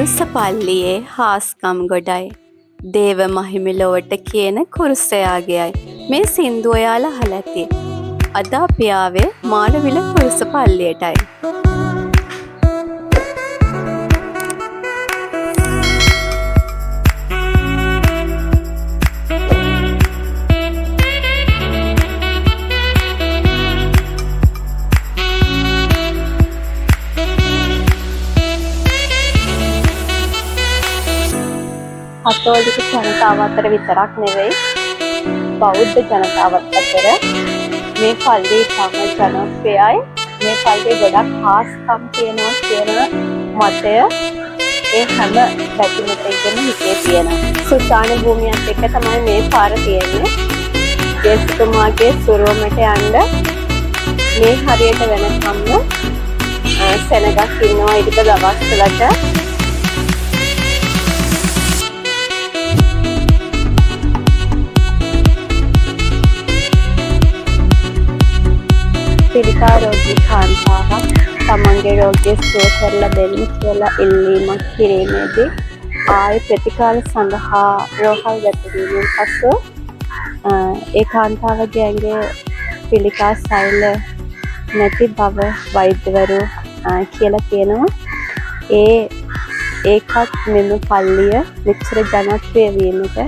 කුරුස පල්ලියේ හාස්කම් ගොඩයි. දේව මහිමි ලොවට කියන කුරුසයාගේයි. මේ සින්දුව ඔයාලා අහලා ඇති. අද අපි ආවේ මාළවිල කුරුස පල්ලියටයි. කතෝලික ජනතාව අතර විතරක් නෙවෙයි බෞද්ධ ජනතාවත් අතර මේ පල්ලිය ඉතාම ජනප්‍රියයි. මේ පල්ලියේ ගොඩක් හාස්කම් තියෙනවා කියන මතය ඒ හැම බැතිමතෙක්ගෙම හිතේ තියෙනවා. සුසාන භූමියත් එක්ක තමයි මේ පාර තියෙන්නේ. ජේසුතුමාගේ සුරුවමට යන්න මේ හරියට වෙනකම්ම සෙනගක් ඉන්නවා. ඊට දවස්වලට පිළිකා රෝගී කාන්තාවක් තමන්ගේ රෝගය සුව කරලා දෙන්න කියලා ඉල්ලීමක් කිරීමේදී ආය ප්‍රතිකාර සඳහා රෝහල් ගත වීමෙන් පසු ඒ කාන්තාවගේ ඇඟේ පිළිකා සෛල නැති බව වෛද්‍යවරු කියලා කියනවා. ඒකත් මෙම පල්ලිය මෙච්චර ජනප්‍රිය වීමට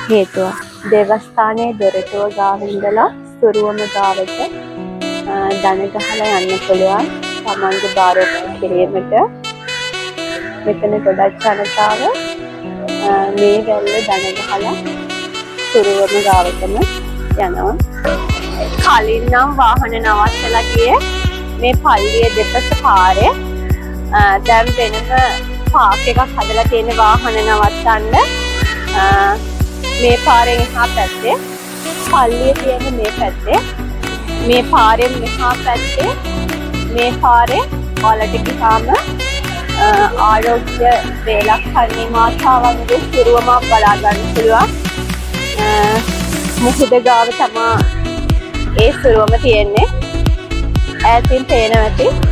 හේතුවක්. දේවස්ථානයේ දොරටුව ගාව ඉඳලා සුරුවම ගාවට දන ගහලා යන්න පුළුවන් තමන්ගේ බාරෝපණ කිරීමට. මෙතන ගොඩක් ජනතාව මේ වැල්ල දන ගහලා සුරුවම ගාවටම යනවා. කලින් නම් වාහන නවත්තලා ගියේ මේ පල්ලිය දෙපස පාරේ. දැන් වෙනම පාක් එකක් හදලා තියෙන වාහන නවත්තන්න. මේ පාරෙන් එහා පැත්තේ පල්ලිය තියෙන මේ පැත්තේ මේ පාරෙන් මෙහා පැත්තේ මේ පාරේ ඔයාලට ගියාම ආරෝග්‍ය වේලක්ෂණී මාතාවන්ගේ සිරුවමක් බලා ගන්න පුළුවන්. මුහුද ගාව තමයි ඒ සිරුවම තියෙන්නේ. ඈතින් පේනවා ඇති.